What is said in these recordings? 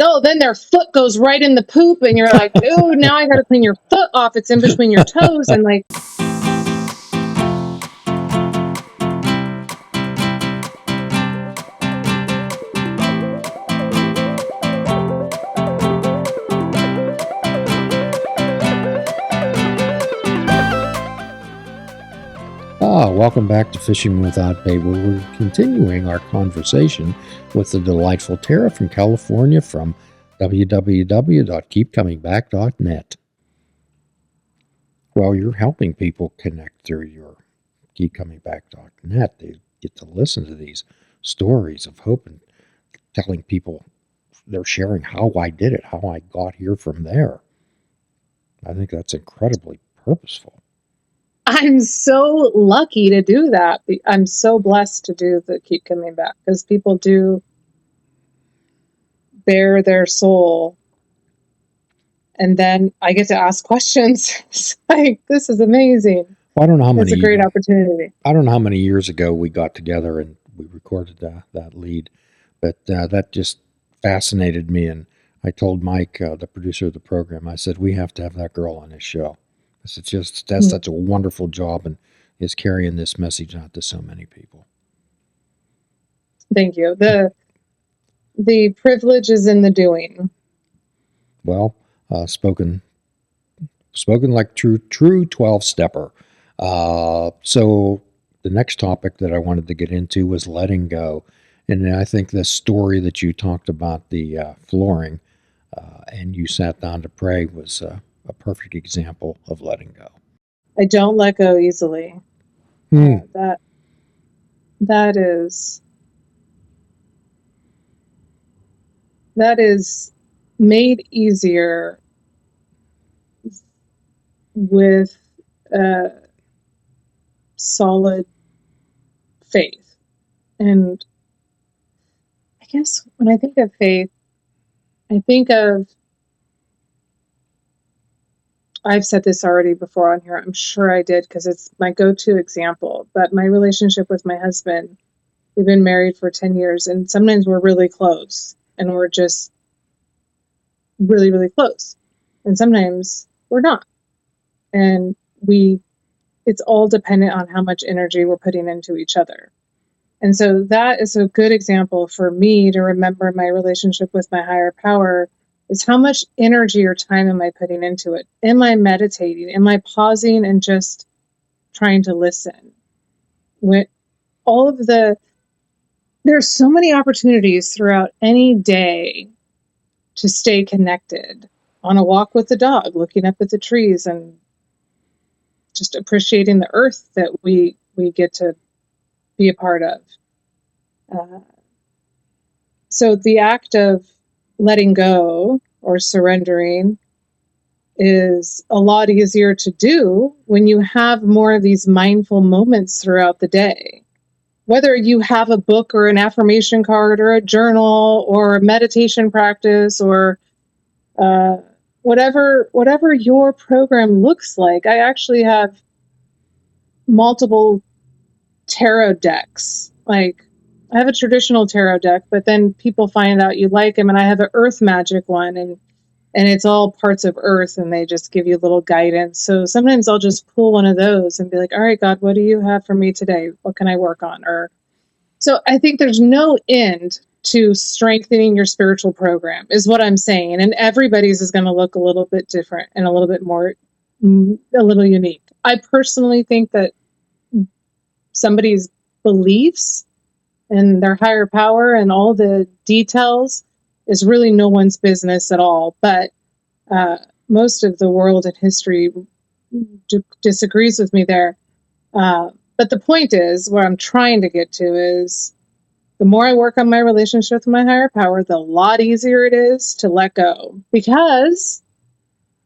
no, then their foot goes right in the poop and you're like, oh, now I got to clean your foot off. It's in between your toes. And like, welcome back to Fishing Without Bait, where we're continuing our conversation with the delightful Tara from California from www.keepcomingback.net. Well, you're helping people connect through your keepcomingback.net. They get to listen to these stories of hope and telling people, they're sharing how I did it, how I got here from there. I think that's incredibly purposeful. I'm so lucky to do that. I'm so blessed to do the Keep Coming Back, because people do bare their soul. And then I get to ask questions. It's like, this is amazing. Well, I don't know how many. It's a great opportunity. I don't know how many years ago we got together and we recorded that lead, but that just fascinated me. And I told Mike, the producer of the program, I said, we have to have that girl on this show. I said, that's such a wonderful job and is carrying this message out to so many people. Thank you. The privilege is in the doing. Well, spoken like true 12-stepper. So the next topic that I wanted to get into was letting go. And I think the story that you talked about, the flooring, and you sat down to pray, was a perfect example of letting go. I don't let go easily. That is made easier with solid faith. And I guess when I think of faith, I think of, I've said this already before on here, I'm sure I did, because it's my go-to example, but my relationship with my husband, we've been married for 10 years, and sometimes we're really close, and we're just really, really close. And sometimes we're not. And it's all dependent on how much energy we're putting into each other. And so that is a good example for me to remember my relationship with my higher power is how much energy or time am I putting into it? Am I meditating? Am I pausing and just trying to listen? With all of there's so many opportunities throughout any day to stay connected. On a walk with the dog, looking up at the trees and just appreciating the earth that we get to be a part of. So the act of letting go or surrendering is a lot easier to do when you have more of these mindful moments throughout the day. Whether you have a book or an affirmation card or a journal or a meditation practice or whatever your program looks like. I actually have multiple tarot decks. Like, I have a traditional tarot deck, but then people find out you like them, and I have an earth magic one, and it's all parts of earth, and they just give you a little guidance. So sometimes I'll just pull one of those and be like, all right, God, what do you have for me today? What can I work on? So I think there's no end to strengthening your spiritual program, is what I'm saying. And everybody's is going to look a little bit different and a little bit more, a little unique. I personally think that somebody's beliefs and their higher power and all the details is really no one's business at all. But most of the world and history disagrees with me there. But the point is, where I'm trying to get to is, the more I work on my relationship with my higher power, the lot easier it is to let go, because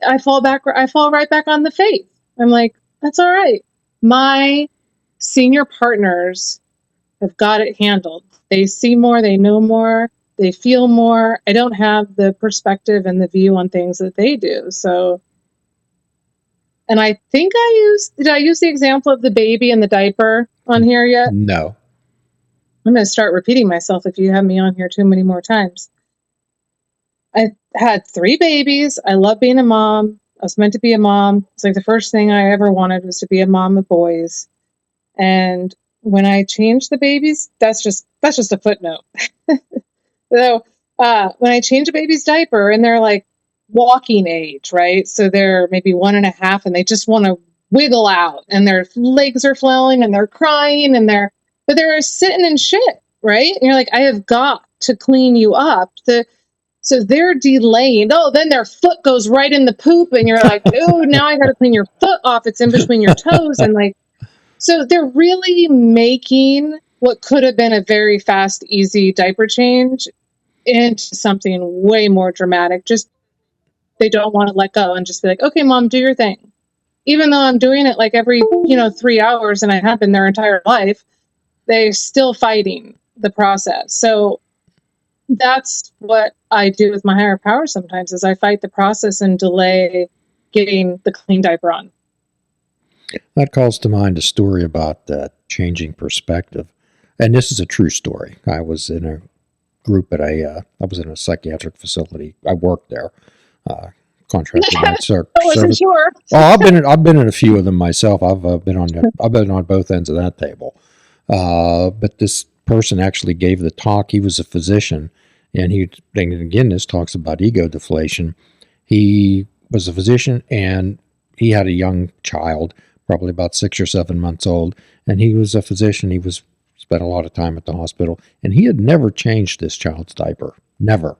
I fall right back on the faith. I'm like, that's all right. My senior partners have got it handled. They see more, they know more, they feel more. I don't have the perspective and the view on things that they do. So, and I think did I use the example of the baby and the diaper on here yet? No. I'm going to start repeating myself if you have me on here too many more times. had 3 babies. I love being a mom. I was meant to be a mom. It's like the first thing I ever wanted was to be a mom of boys. And when I changed the babies, that's just a footnote. So when I change a baby's diaper and they're like walking age, right? So they're maybe 1.5 and they just want to wiggle out and their legs are flailing and they're crying but they're sitting in shit, right? And you're like, I have got to clean you up. So they're delaying. Oh, then their foot goes right in the poop and you're like, oh, now I got to clean your foot off. It's in between your toes. And like, so they're really making what could have been a very fast, easy diaper change into something way more dramatic. Just they don't want to let go and just be like, okay, mom, do your thing. Even though I'm doing it like every, 3 hours and I have been their entire life, they're still fighting the process. So that's what I do with my higher power sometimes is I fight the process and delay getting the clean diaper on. That calls to mind a story about changing perspective. And this is a true story. I was in a group I was in a psychiatric facility. I worked there, contracted my I wasn't service. sure. Oh, I've been in a few of them myself. I've been on both ends of that table. But this person actually gave the talk. He was a physician, and again, this talks about ego deflation. He was a physician, and he had a young child, probably about 6 or 7 months old, and he was a physician. He was spent a lot of time at the hospital, and he had never changed this child's diaper, never.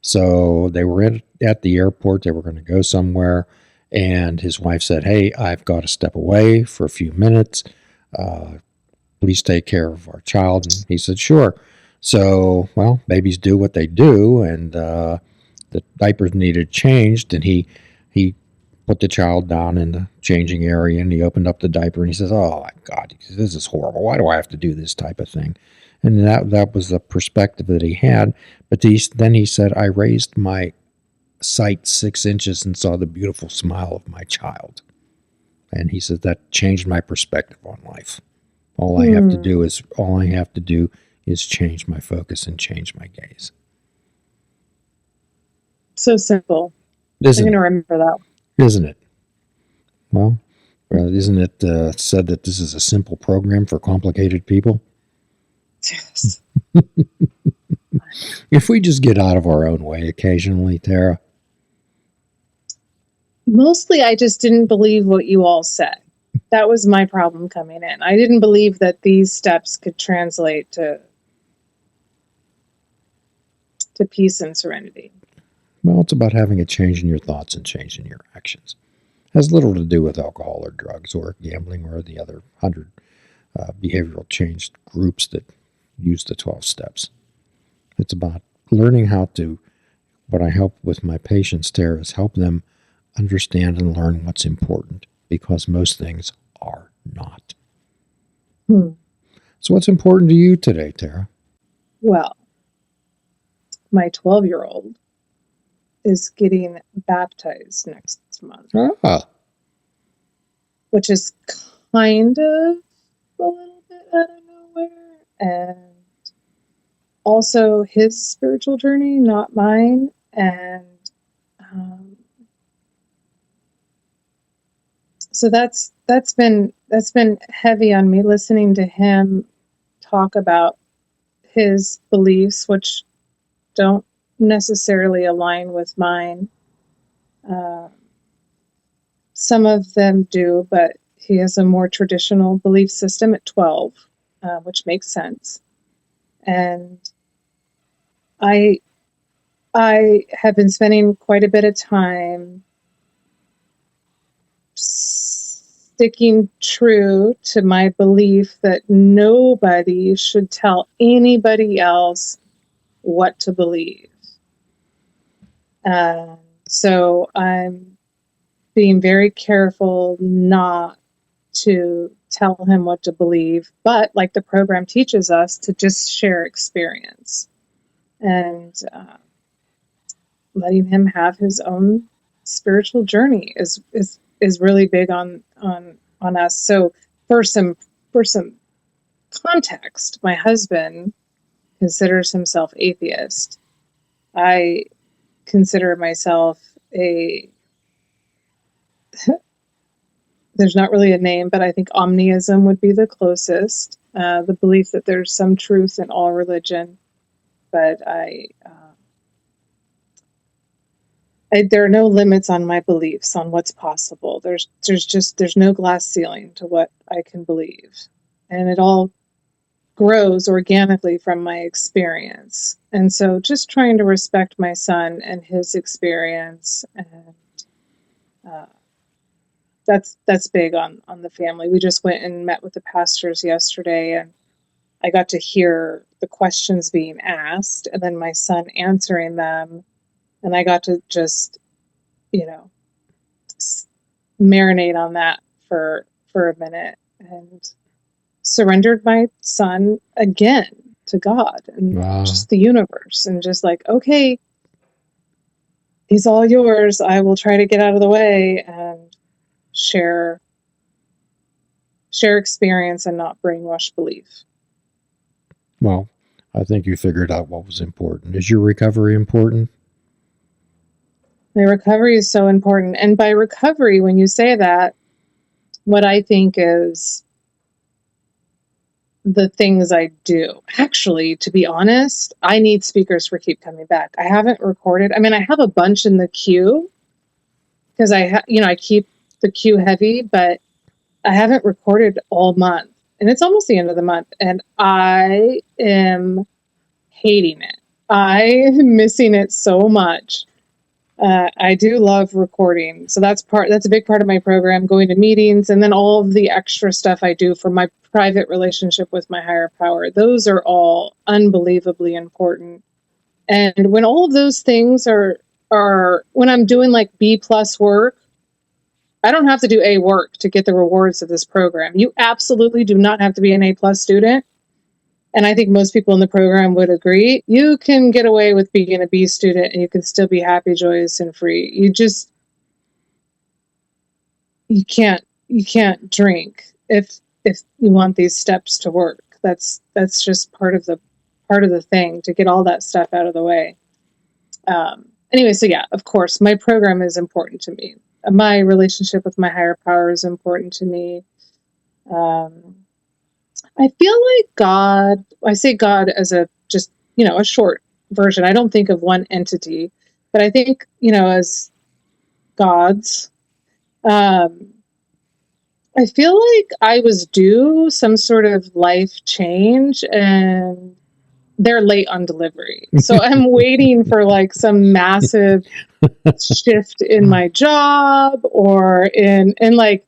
So they were at the airport. They were going to go somewhere, and his wife said, "Hey, I've got to step away for a few minutes. Uh, Please take care of our child." And he said, "Sure." So, well, babies do what they do, and the diapers needed changed, and he put the child down in the changing area, and he opened up the diaper, and he says, "Oh my God, this is horrible. Why do I have to do this type of thing?" And that was the perspective that he had. But then he said, "I raised my sight 6 inches and saw the beautiful smile of my child." And he said that changed my perspective on life. All I have to do is change my focus and change my gaze. So simple. I'm Isn't going to it? remember that. Isn't it? Well, isn't it said that this is a simple program for complicated people? Yes. If we just get out of our own way occasionally, Tara. Mostly, I just didn't believe what you all said. That was my problem coming in. I didn't believe that these steps could translate to peace and serenity. Well, it's about having a change in your thoughts and change in your actions. It has little to do with alcohol or drugs or gambling or the other 100 behavioral change groups that use the 12 steps. It's about learning how to, what I help with my patients, Tara, is help them understand and learn what's important because most things are not. Hmm. So, what's important to you today, Tara? Well, my 12-year-old is getting baptized next month, Ah, which is kind of a little bit out of nowhere. And also his spiritual journey, not mine. And um, so that's been heavy on me listening to him talk about his beliefs, which don't necessarily align with mine. Uh, some of them do, but he has a more traditional belief system at 12, which makes sense. And I I have been spending quite a bit of time sticking true to my belief that nobody should tell anybody else what to believe. So I'm being very careful not to tell him what to believe, but like the program teaches us, to just share experience and letting him have his own spiritual journey is really big on us. So for some context, my husband considers himself atheist. I consider myself there's not really a name, but I think omniism would be the closest. The belief that there's some truth in all religion, but there are no limits on my beliefs on what's possible. There's no glass ceiling to what I can believe, and it all grows organically from my experience. And so, just trying to respect my son and his experience, and uh, that's big on the family. We just went and met with the pastors yesterday, and I got to hear the questions being asked, and then my son answering them, and I got to just, you know, marinate on that for a minute, and surrendered my son again to God and Ah, just the universe, and just like, okay, he's all yours. I will try to get out of the way and share experience and not brainwash belief. well, I think you figured out what was important. Is your recovery important? My recovery is so important. And by recovery, when you say that, what I think is the things I do. Actually, to be honest, I need speakers for Keep Coming Back. I haven't recorded. I mean, I have a bunch in the queue because I keep the queue heavy, but I haven't recorded all month. And it's almost the end of the month, and I am hating it. I am missing it so much. I do love recording. So that's a big part of my program, going to meetings, and then all of the extra stuff I do for my private relationship with my higher power. Those are all unbelievably important. And when all of those things are when I'm doing like B+ work, I don't have to do A work to get the rewards of this program. You absolutely do not have to be an A+ student. And I think most people in the program would agree. You can get away with being a B student and you can still be happy, joyous, and free. You can't drink if you want these steps to work. That's just part of the thing, to get all that stuff out of the way. Anyway, so yeah, of course, my program is important to me. My relationship with my higher power is important to me. Um, I feel like God, I say God as a just, a short version. I don't think of one entity, but I think, as gods. Um, I feel like I was due some sort of life change, and they're late on delivery. So I'm waiting for like some massive shift in my job, or in like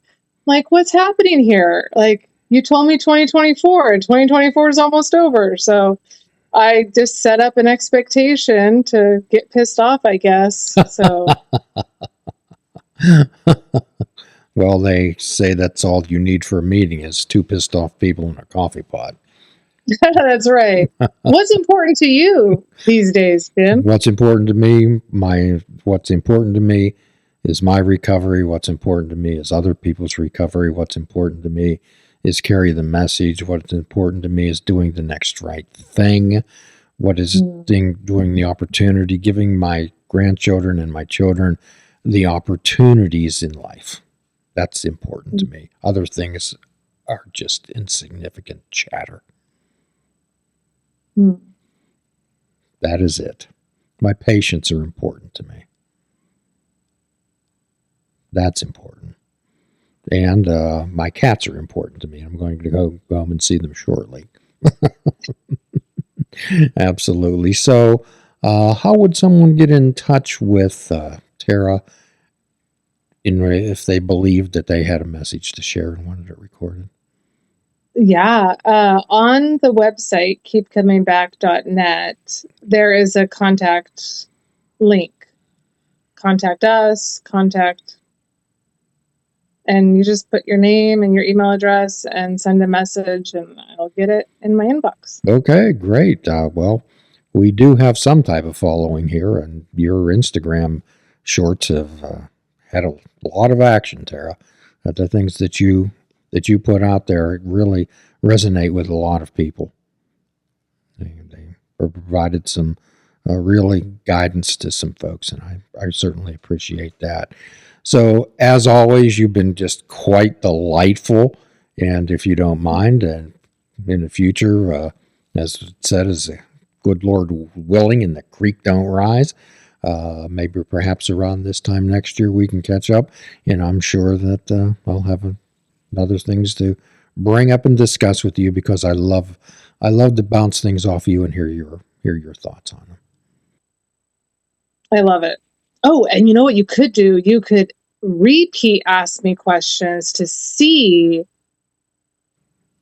what's happening here? Like, you told me 2024, and 2024 is almost over. So I just set up an expectation to get pissed off, I guess. So Well, they say that's all you need for a meeting is two pissed off people in a coffee pot. that's right. What's important to you these days, Jim? What's important to me, what's important to me is my recovery. What's important to me is other people's recovery. What's important to me is carry the message. What's important to me is doing the next right thing. What is doing the opportunity, giving my grandchildren and my children the opportunities in life. That's important to me. Other things are just insignificant chatter. Mm. That is it. My patients are important to me. That's important. And my cats are important to me. I'm going to go home and see them shortly. Absolutely. So, how would someone get in touch with Tara if they believed that they had a message to share and wanted it recorded? Yeah, on the website, keepcomingback.net, there is a contact link. Contact us, and you just put your name and your email address and send a message, and I'll get it in my inbox. Okay, great. Well, we do have some type of following here, and your Instagram shorts have had a lot of action, Tara. The things that you put out there really resonate with a lot of people. They provided some really guidance to some folks, and I certainly appreciate that. So, as always, you've been just quite delightful. And if you don't mind, and in the future, as it said, as the good Lord willing and the creek don't rise, maybe perhaps around this time next year we can catch up. And I'm sure that I'll have other things to bring up and discuss with you because I love to bounce things off you and hear your thoughts on them. I love it. Oh, and you know what you could do? You could repeat ask me questions to see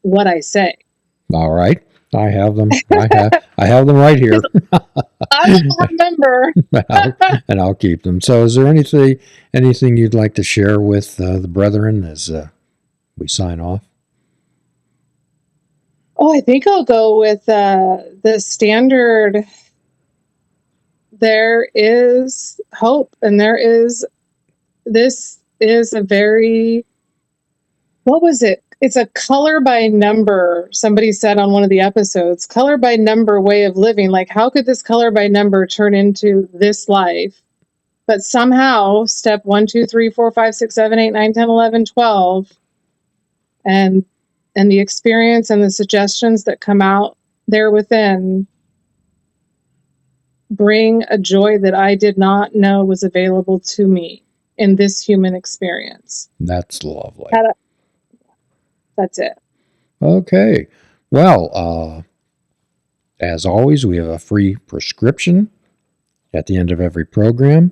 what I say. All right. I have them. I have them right here. I will remember. And I'll keep them. So, is there anything you'd like to share with the brethren as we sign off? Oh, I think I'll go with the standard. There is hope, and this is a very, what was it? It's a color by number, somebody said on one of the episodes, color by number way of living. Like, how could this color by number turn into this life? But somehow, step 1, 2, 3, 4, 5, 6, 7, 8, 9, 10, 11, 12, and the experience and the suggestions that come out there within bring a joy that I did not know was available to me in this human experience. That's lovely. That's it. Okay. Well, as always, we have a free prescription at the end of every program,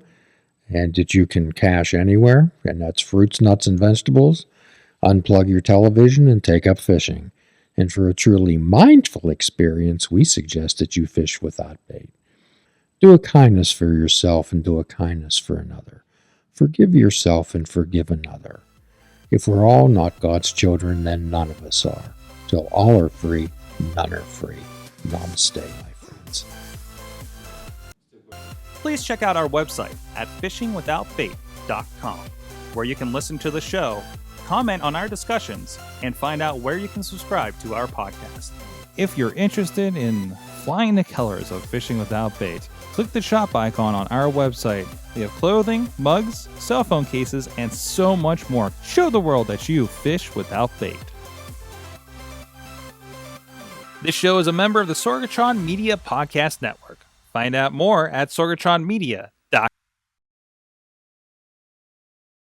and that you can cash anywhere, and that's fruits, nuts, and vegetables. Unplug your television and take up fishing. And for a truly mindful experience, we suggest that you fish without bait. Do a kindness for yourself and do a kindness for another. Forgive yourself and forgive another. If we're all not God's children, then none of us are. Till all are free, none are free. Namaste, my friends. Please check out our website at fishingwithoutbait.com, where you can listen to the show, comment on our discussions, and find out where you can subscribe to our podcast. If you're interested in flying the colors of Fishing Without Bait, click the shop icon on our website. We have clothing, mugs, cell phone cases, and so much more. Show the world that you fish without bait. This show is a member of the Sorgatron Media Podcast Network. Find out more at sorgatronmedia.com.